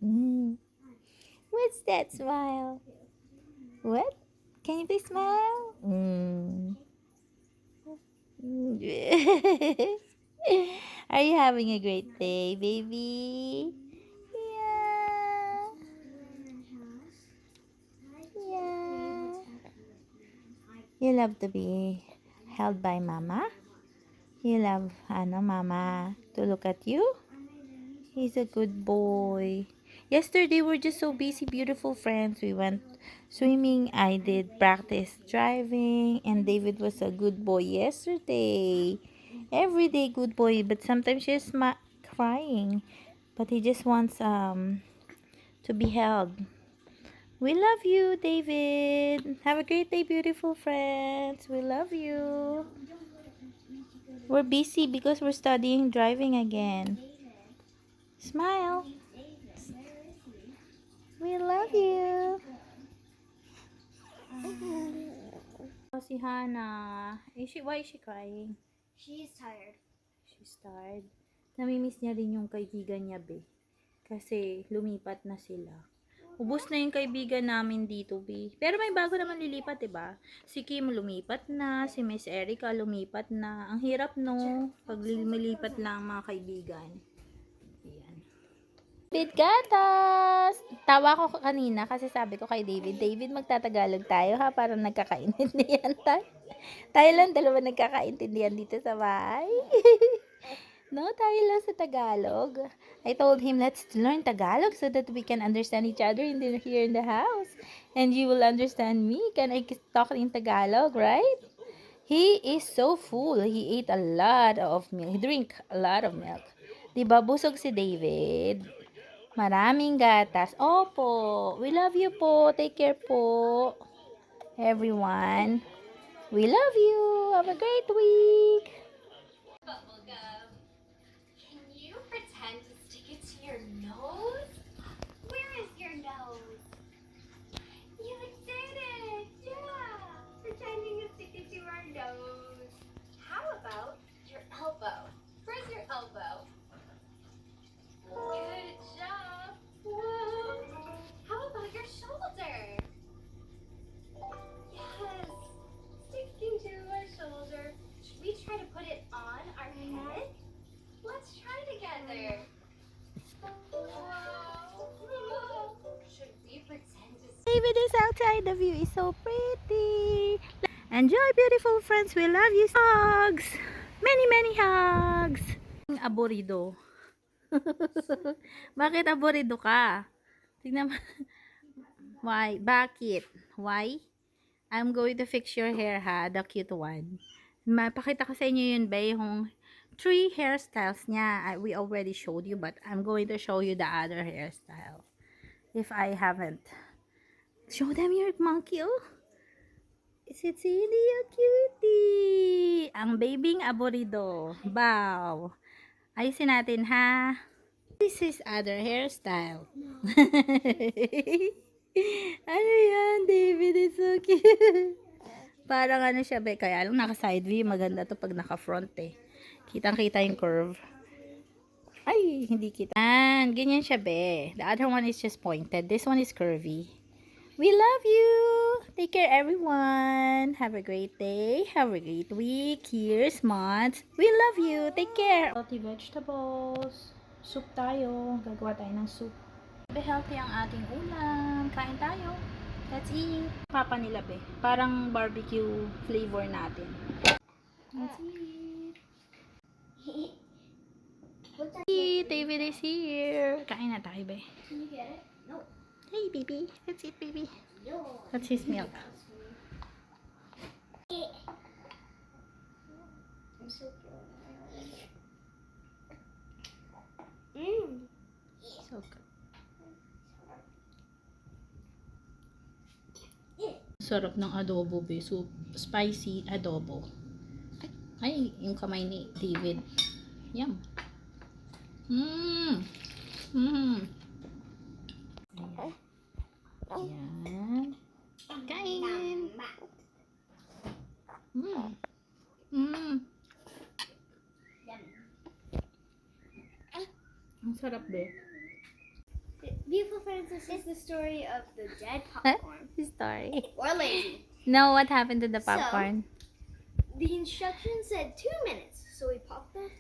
Mm. What's that smile? What? Can you please smile? Mm. Are you having a great day, baby? Yeah. Yeah. You love to be held by mama? You love, mama to look at you? He's a good boy. Yesterday, we're just so busy, beautiful friends. We went swimming. I did practice driving. And David was a good boy yesterday. Every day, good boy. But sometimes he's crying. But he just wants to be held. We love you, David. Have a great day, beautiful friends. We love you. We're busy because we're studying driving again. Smile. We love you. Oh, si Hannah. Why is she crying? She's tired. She's tired. Namimiss niya rin yung kaibigan niya, be. Kasi lumipat na sila. Ubus na yung kaibigan namin dito, be. Pero may bago naman lilipat, diba? Si Kim lumipat na, si Miss Erica lumipat na. Ang hirap, no? Pag lumilipat lang mga kaibigan. Ayan. David Gatas! Tawa ko kanina kasi sabi ko kay David, magtatagalog tayo ha, para nagkakaintindihan tayo. Tayo lang dalawa nagkakaintindihan dito sa bahay. No, tayo lang sa Tagalog. I told him, let's learn Tagalog so that we can understand each other here in the house. And you will understand me. Can I talk in Tagalog, right? He is so full. He ate a lot of milk. He drink a lot of milk. Diba, busog si David? Maraming gatas. Opo. We love you po. Take care po. Everyone. We love you. Have a great week. Bubblegum. Can you pretend to stick it to your nose? Where is your nose? You did it! Yeah! Pretending to stick it to our nose. How about your elbow? Where's your elbow? Good job! Whoa! How about your shoulder? Yes! Sticking to our shoulder. Should we try to put it on our head? Let's try together. Whoa. Should we pretend to David is outside. The view is so pretty. Enjoy, beautiful friends. We love you. Hugs. Many, many hugs. Aburido. Bakit aburido ka? Tignan mo. Why? Bakit? Why? I'm going to fix your hair, ha? The cute one. Mapakita ko sa inyo yun, ba? Yung 3 hairstyles niya. We already showed you, but I'm going to show you the other hairstyle. If I haven't. Show them your monkey, oh. Is it really a cutie? Ang babing aburido. Bow. Ayusin natin, ha? This is other hairstyle. Ano yan, David? It's so cute. Parang ano siya, be. Kaya lang naka-side view. Maganda to pag naka-front, eh. Kitang-kita yung curve. Ay, hindi kita. Ganyan siya, be. The other one is just pointed. This one is curvy. We love you. Take care, everyone. Have a great day. Have a great week, years, months. We love you. Take care. Healthy vegetables. Soup tayo. Gagawa tayo ng soup. Be healthy ang ating ulam. Kain tayo. Let's eat. Papa nila, be. Parang barbecue flavor natin. Let's eat. Eat. David is here. Kain na tayo, be. Can you get it? No. Hey, baby. Let's eat, baby. No. That's his milk. I'm so good. Mmm. So good. Sarap ng adobo, be. So, spicy adobo. Ay, yung kamay ni David. Yum. Mmm. Mmm. Ayan. Kain. Mmm. Mmm. Ang sarap, be. View. Beautiful Princess is the story of the dead popcorn. Story. Or lazy. No, what happened to the So- popcorn? The instructions said 2 minutes, so we popped it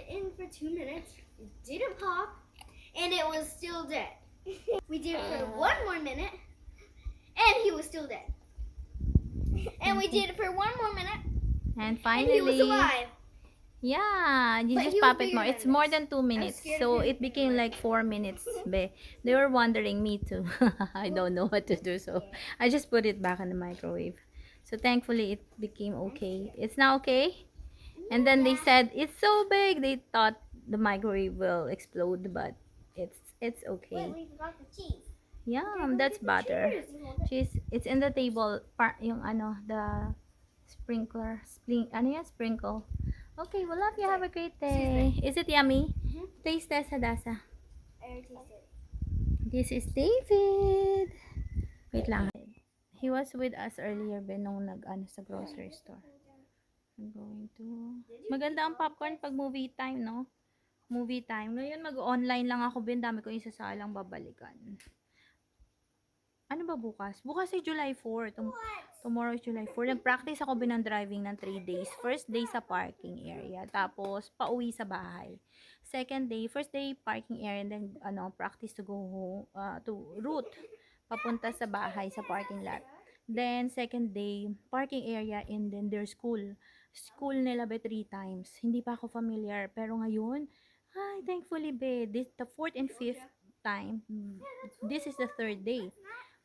in for 2 minutes. It didn't pop, and it was still dead. We did it for 1 more minute, and he was still dead. And we did it for 1 more minute, And and he finally, was alive. yeah, you But just he pop was it more. bigger It's than more this. than 2 minutes. scared So of him. it became like 4 minutes, be. They were wondering, me too. I don't know what to do, so I just put it back in the microwave. So thankfully, it became okay. It's now okay. And then they said it's so big. They thought the microwave will explode, but it's okay. we forgot the cheese. Yum, that's butter. Cheese, it's in the table. Yung ano, the ano yan? Sprinkle. Okay, well, love you. Have a great day. Is it yummy? Mhm. Taste test, Hadasa. I already tasted it. This is David. Wait lang. He was with us earlier, Ben, nung nag-ano sa grocery store. I'm going to... Maganda ang popcorn pag movie time, no? Movie time. Ngayon, mag-online lang ako, Ben. Dami ko isasalang babalikan. Ano ba bukas? Bukas ay July 4. Tomorrow is July 4. Nag-practice ako ng driving ng 3 days. First day sa parking area. Tapos, pauwi sa bahay. Second day, first day parking area. And then, practice to go home, to route. Papunta sa bahay, sa parking lot. Then, second day, parking area and then their school. School nila be 3 times. Hindi pa ako familiar. Pero ngayon, ay, thankfully be, this, the 4th and 5th time, this is the 3rd day.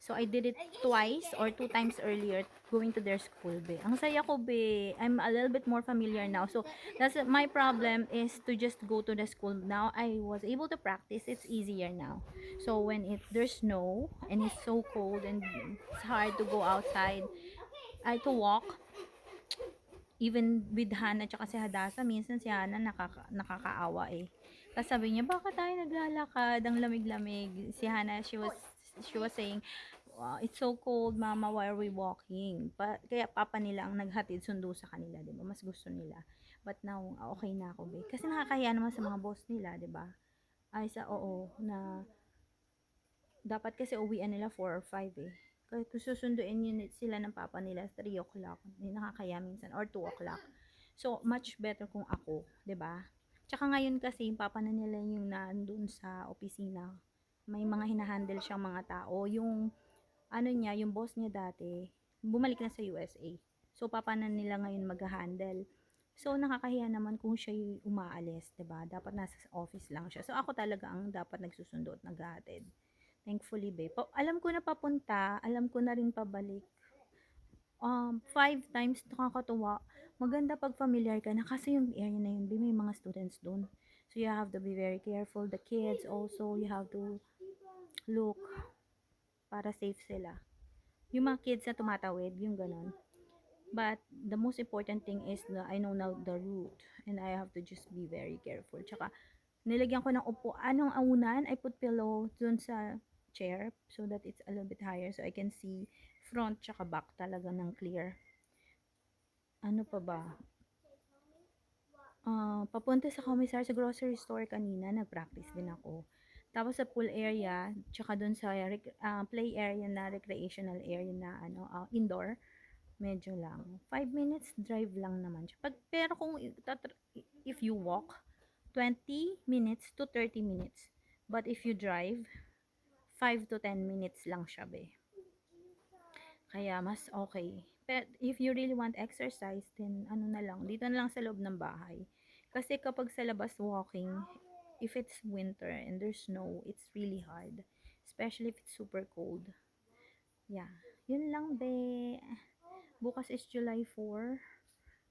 So, I did it twice or 2 times earlier going to their school, be. Ang saya ko, be. I'm a little bit more familiar now. So, that's my problem is to just go to the school. Now, I was able to practice. It's easier now. So, when there's snow and it's so cold and it's hard to go outside, to walk, even with Hana tsaka si Hadasa, minsan si Hana nakakaawa eh. Tapos sabi niya, baka tayo naglalakad, ang lamig-lamig. Si Hana, she was saying, wow, it's so cold, mama, why are we walking? Kaya papa nila ang naghatid sundo sa kanila, di ba? Mas gusto nila. But now, okay na ako, be. Kasi nakakahiya naman sa mga boss nila, di ba? Ay, oo, na dapat kasi uwian nila 4 or 5 eh. Kahit kung susunduin yun sila ng papa nila 3 o'clock, nakakaya minsan, or 2 o'clock. So, much better kung ako, 'di ba? Tsaka ngayon kasi, yung papa na nila yung nandun sa opisina. May mga hinahandle siyang mga tao. Yung, ano niya, yung boss niya dati, bumalik na sa USA. So, papa na nila ngayon mag-handle. So, nakakahiya naman kung siya yung umaalis, 'di ba? Dapat nasa office lang siya. So, ako talaga ang dapat nagsusundo at naghahatid. Thankfully, babe. Alam ko na papunta, alam ko na rin pabalik. 5 times nakakatuwa. Maganda pag familiar ka na kasi yung area na yun, may mga students doon. So, you have to be very careful. The kids also, you have to look para safe sila. Yung mga kids na tumatawid, yung ganon. But, the most important thing is na I know now the route and I have to just be very careful. Tsaka, nilagyan ko ng upo. Anong aunan? I put pillow dun sa chair so that it's a little bit higher so I can see front tsaka back talaga ng clear. Ano pa ba? Papunta sa commissar sa grocery store kanina, nag-practice din ako. Tapos sa pool area, tsaka dun sa play area na recreational area na indoor, medyo lang. 5 minutes drive lang naman siya. Pero kung if you walk, 20 minutes to 30 minutes. But if you drive, 5 to 10 minutes lang siya, be. Kaya mas okay. But if you really want exercise, then ano na lang, dito na lang sa loob ng bahay. Kasi kapag sa labas walking, if it's winter and there's snow, it's really hard. Especially if it's super cold. Yeah. Yun lang, be. Bukas is July 4.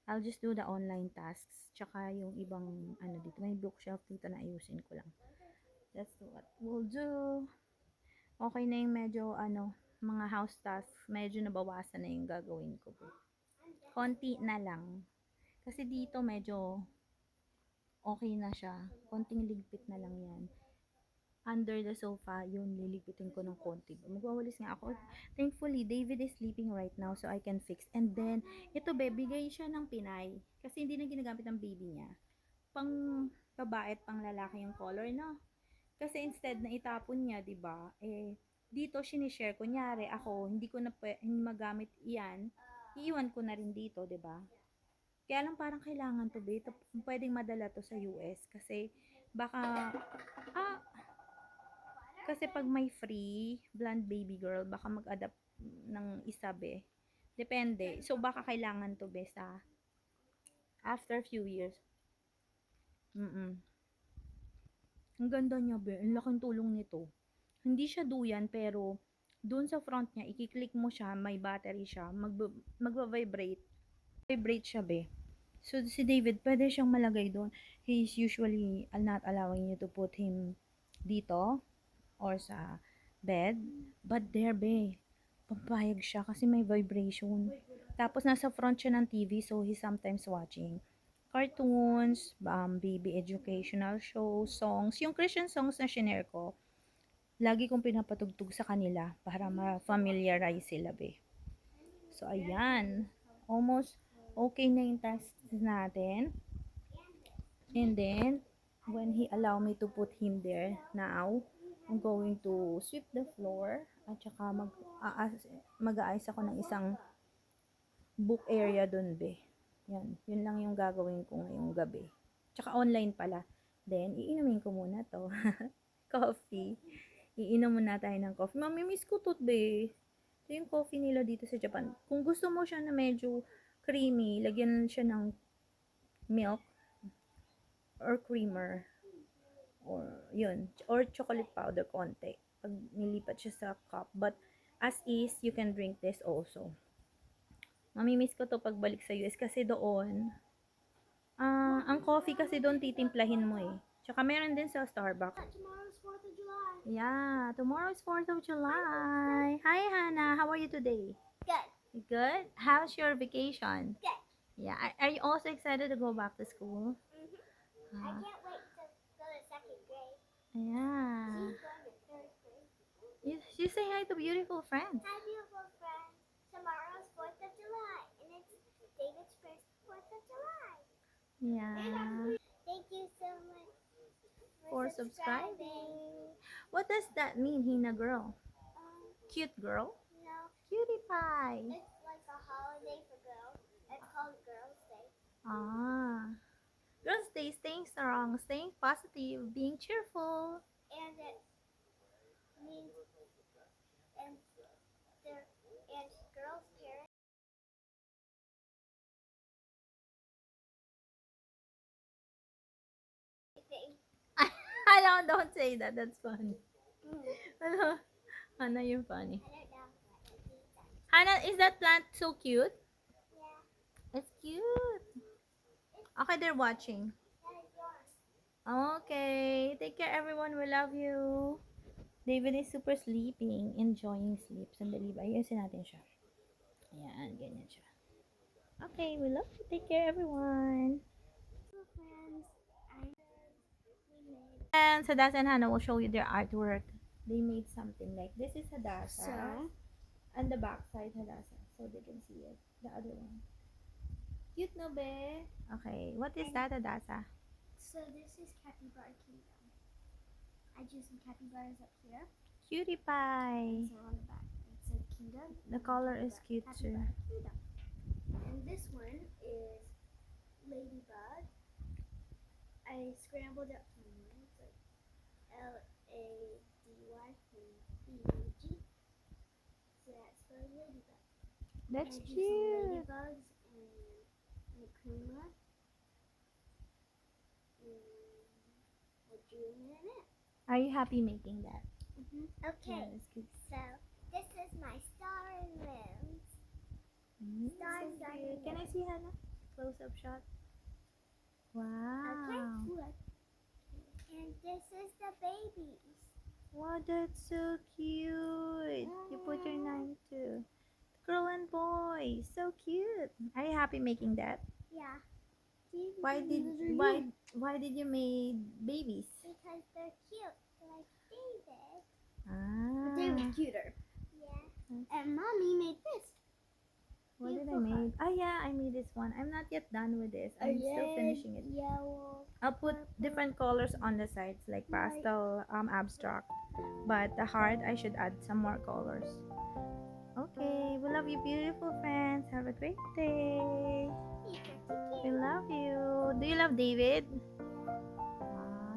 I'll just do the online tasks. Tsaka yung ibang, dito. May bookshelf dito na ayusin ko lang. That's what we'll do. Okay na yung medyo, mga house tasks. Medyo nabawasan na yung gagawin ko. Konti na lang. Kasi dito medyo okay na siya. Konting ligpit na lang yan. Under the sofa, yun, liligpitin ko ng konti. Magwawalis nga ako. Thankfully, David is sleeping right now so I can fix. And then, ito bigay siya ng Pinay. Kasi hindi na ginagamit ng baby niya. Pang babae at pang lalaki yung color, no? Kasi instead na itapon niya, 'di ba? Dito sinishare, kunyari ako, hindi magamit iyan, iiwan ko na rin dito, 'di ba? Kaya lang parang kailangan to be, pwedeng madala to sa US kasi baka, ah, kasi pag may free blonde baby girl, baka mag-adapt ng isa be. Depende. So baka kailangan to be sa after few years. Mm. Ang ganda niya be, ang laking tulong nito. Hindi siya duyan pero doon sa front niya, i-click mo siya, may battery siya, magva-vibrate. Vibrate siya be. So si David, pwede siyang malagay doon. He is usually not allowing you to put him dito or sa bed. But there be, papayag siya kasi may vibration. Tapos nasa front siya ng TV, so he's sometimes watching cartoons, baby educational shows, songs. Yung Christian songs na shinare ko, lagi kong pinapatugtog sa kanila para ma-familiarize sila be. So ayan, almost okay na yung task natin. And then, when he allow me to put him there now, I'm going to sweep the floor at saka mag-aayos ako ng isang book area dun be. Yan, yun lang yung gagawin ko ngayong gabi. Tsaka online pala. Then, iinumin ko muna to. Coffee. Iinom muna tayo ng coffee. Mamimiss ko to be. Ito yung coffee nila dito sa Japan. Kung gusto mo siya na medyo creamy, lagyan siya ng milk or creamer or yun, or chocolate powder konti pag nilipat siya sa cup. But as is, you can drink this also. Mamimiss ko to pagbalik sa US kasi doon ang coffee kasi doon titimplahin mo eh. Tsaka meron din sa Starbucks. Tomorrow's 4th of July. Yeah, tomorrow's 4th of July. Hi Hannah, how are you today? Good. Good? How's your vacation? Good. Yeah, are you also excited to go back to school? I can't wait to go to second grade. Yeah. She's going to third grade. You say hi to beautiful friends. Hi, beautiful friends. Tomorrow's 4th of July, and it's David's first 4th of July. Yeah. Thank you so much For subscribing. What does that mean, Hina girl? Cute girl? No, Cutie pie. it's like a holiday for girls. It's called Girls' Day. Ah. Girls Day, staying strong, staying positive, being cheerful. And it means, and their and girls' parents. Thing. Hello, don't say that. That's funny. Mm. Hello. Hannah, you're funny. I don't know what it means. Hannah, is that plant so cute? Yeah, It's cute. Okay, they're watching. that is yours. Okay. Take care, everyone. We love you. David is super sleeping. Enjoying sleep. Sandali ba? Ayusin natin siya. Ayan, ganyan siya. Okay, we love you. Take care, everyone. Hello, friends. We made And Hadassah and Hannah will show you their artwork. They made something like this is Hadassah. So? And the back side Hadassah. So they can see it. The other one. Cute no be? Okay, what is that Hadassah? So this is Capybara Kingdom. I drew some capybaras up here. Cutie pie. So on the back it said Kingdom. The color is cute too. Capybara Kingdom. And this one is Ladybug. I scrambled up some words like LADYBUG. So that's for Ladybug. That's I drew some cute. ladybugs and Akuma. And I drew a minute. Are you happy making that? Okay, Yeah, that's cute. so this is my star and moons. Star, So star, cute. and Can I see Hannah? Close up shot. Wow. Okay, look. And this is the babies. Wow, that's so cute. You put your name too. Girl and boy, so cute. Are you happy making that? Yeah. Why did you make babies? Because they're cute, like David. Ah. David's cuter. Yeah. And mommy made this. What did I make? Ah, yeah, I made this one. I'm not yet done with this. I'm still finishing it. Yellow. I'll put different colors on the sides, like pastel, abstract. But the heart, I should add some more colors. Okay, we love you, beautiful friends. Have a great day. We love you. Do you love David?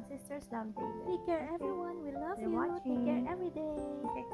Sisters love David. Take care, Okay. everyone. We love They're you. Take care watching. every day. Okay.